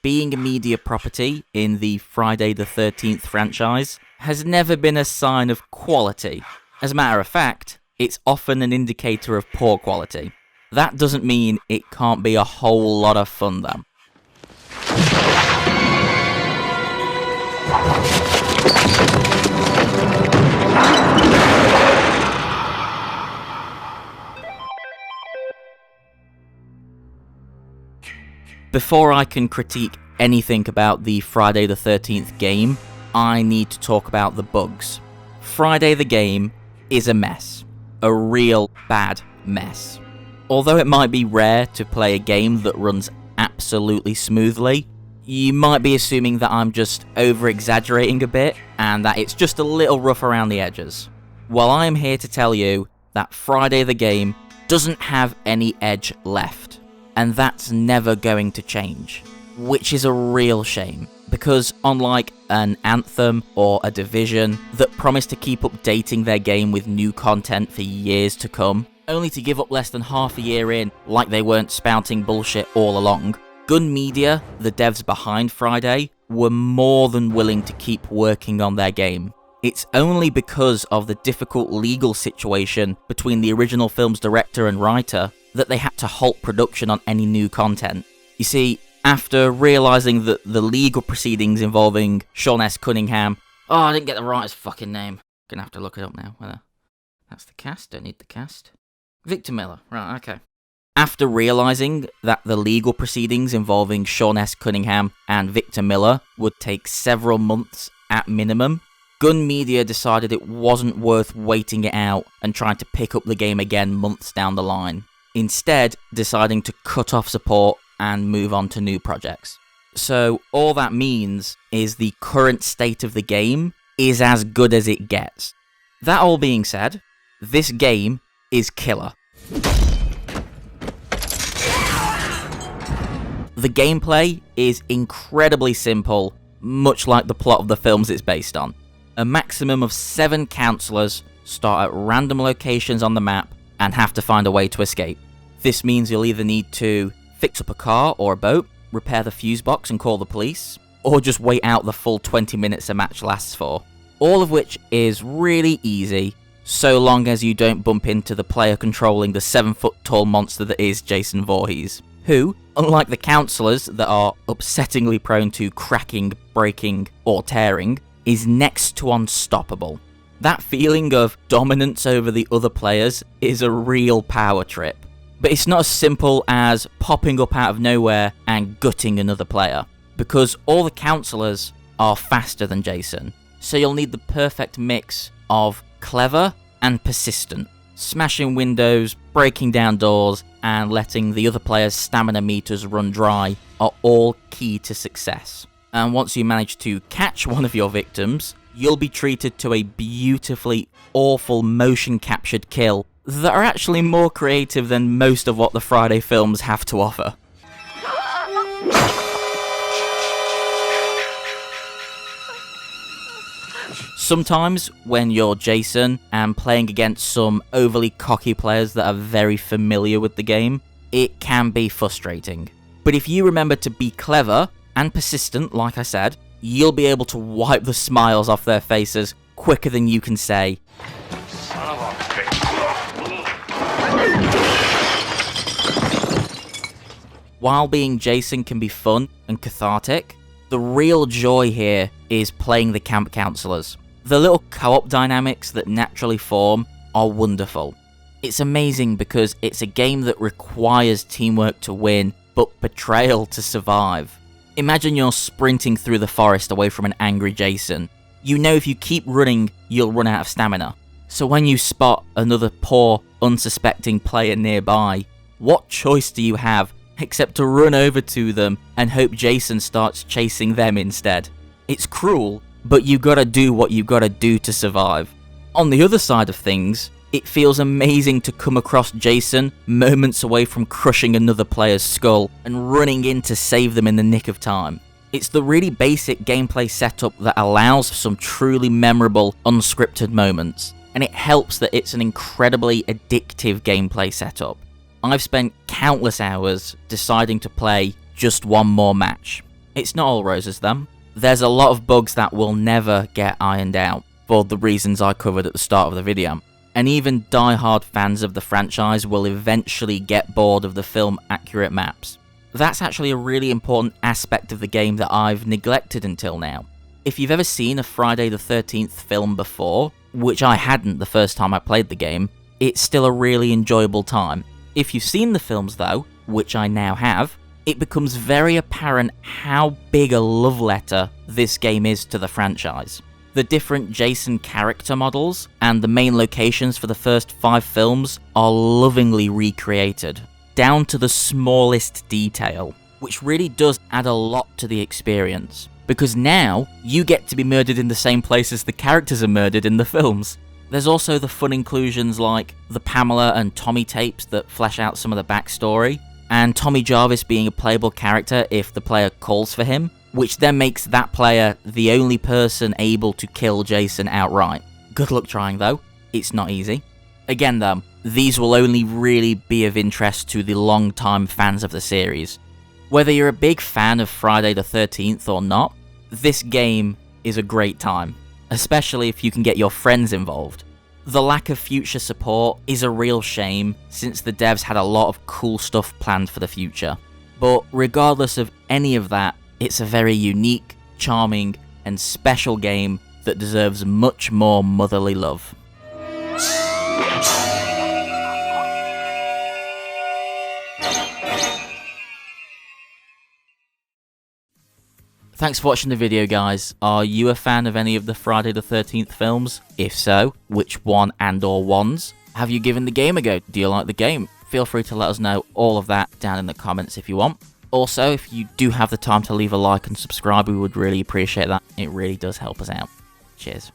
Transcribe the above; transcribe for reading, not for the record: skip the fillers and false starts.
being a media property in the Friday the 13th franchise has never been a sign of quality. As a matter of fact, it's often an indicator of poor quality. That doesn't mean it can't be a whole lot of fun though. Before I can critique anything about the Friday the 13th game, I need to talk about the bugs. Friday the game is a mess. A real bad mess. Although it might be rare to play a game that runs absolutely smoothly, you might be assuming that I'm just over-exaggerating a bit and that it's just a little rough around the edges. Well, I'm here to tell you that Friday the game doesn't have any edge left. And that's never going to change, which is a real shame, because unlike an Anthem or a Division that promise to keep updating their game with new content for years to come, only to give up less than half a year in like they weren't spouting bullshit all along, Gun Media, the devs behind Friday, were more than willing to keep working on their game. It's only because of the difficult legal situation between the original film's director and writer that they had to halt production on any new content. You see, after realising that the legal proceedings involving Sean S. Cunningham... Oh, I didn't get the writer's fucking name. Gonna have to look it up now. That's the cast, don't need the cast. Victor Miller, right, okay. After realising that the legal proceedings involving Sean S. Cunningham and Victor Miller would take several months at minimum, Gun Media decided it wasn't worth waiting it out and trying to pick up the game again months down the line. Instead, deciding to cut off support and move on to new projects. So all that means is the current state of the game is as good as it gets. That all being said, this game is killer. The gameplay is incredibly simple, much like the plot of the films it's based on. A maximum of 7 counsellors start at random locations on the map and have to find a way to escape. This means you'll either need to fix up a car or a boat, repair the fuse box and call the police, or just wait out the full 20 minutes a match lasts for. All of which is really easy, so long as you don't bump into the player controlling the 7-foot-tall monster that is Jason Voorhees, who, unlike the counsellors that are upsettingly prone to cracking, breaking, or tearing, is next to unstoppable. That feeling of dominance over the other players is a real power trip. But it's not as simple as popping up out of nowhere and gutting another player, because all the counsellors are faster than Jason, so you'll need the perfect mix of clever and persistent. Smashing windows, breaking down doors, and letting the other players' stamina meters run dry are all key to success. And once you manage to catch one of your victims, you'll be treated to a beautifully awful motion-captured kill that are actually more creative than most of what the Friday films have to offer. Sometimes, when you're Jason and playing against some overly cocky players that are very familiar with the game, it can be frustrating. But if you remember to be clever and persistent, like I said, you'll be able to wipe the smiles off their faces quicker than you can say, "Son of a bitch." While being Jason can be fun and cathartic, the real joy here is playing the camp counselors. The little co-op dynamics that naturally form are wonderful. It's amazing because it's a game that requires teamwork to win, but betrayal to survive. Imagine you're sprinting through the forest away from an angry Jason. You know if you keep running, you'll run out of stamina. So when you spot another poor, unsuspecting player nearby, what choice do you have except to run over to them and hope Jason starts chasing them instead? It's cruel, but you gotta do what you gotta do to survive. On the other side of things, it feels amazing to come across Jason moments away from crushing another player's skull and running in to save them in the nick of time. It's the really basic gameplay setup that allows for some truly memorable, unscripted moments, and it helps that it's an incredibly addictive gameplay setup. I've spent countless hours deciding to play just one more match. It's not all roses though. There's a lot of bugs that will never get ironed out, for the reasons I covered at the start of the video. And even die-hard fans of the franchise will eventually get bored of the film-accurate maps. That's actually a really important aspect of the game that I've neglected until now. If you've ever seen a Friday the 13th film before, which I hadn't the first time I played the game, it's still a really enjoyable time. If you've seen the films though, which I now have, it becomes very apparent how big a love letter this game is to the franchise. The different Jason character models and the main locations for the first 5 films are lovingly recreated, down to the smallest detail, which really does add a lot to the experience, because now you get to be murdered in the same places the characters are murdered in the films. There's also the fun inclusions like the Pamela and Tommy tapes that flesh out some of the backstory, and Tommy Jarvis being a playable character if the player calls for him, which then makes that player the only person able to kill Jason outright. Good luck trying though, it's not easy. Again though, these will only really be of interest to the long-time fans of the series. Whether you're a big fan of Friday the 13th or not, this game is a great time, especially if you can get your friends involved. The lack of future support is a real shame, since the devs had a lot of cool stuff planned for the future. But regardless of any of that, it's a very unique, charming, and special game that deserves much more motherly love. Thanks for watching the video, guys. Are you a fan of any of the Friday the 13th films? If so, which one and or ones? Have you given the game a go? Do you like the game? Feel free to let us know all of that down in the comments if you want. Also, if you do have the time to leave a like and subscribe, we would really appreciate that. It really does help us out. Cheers.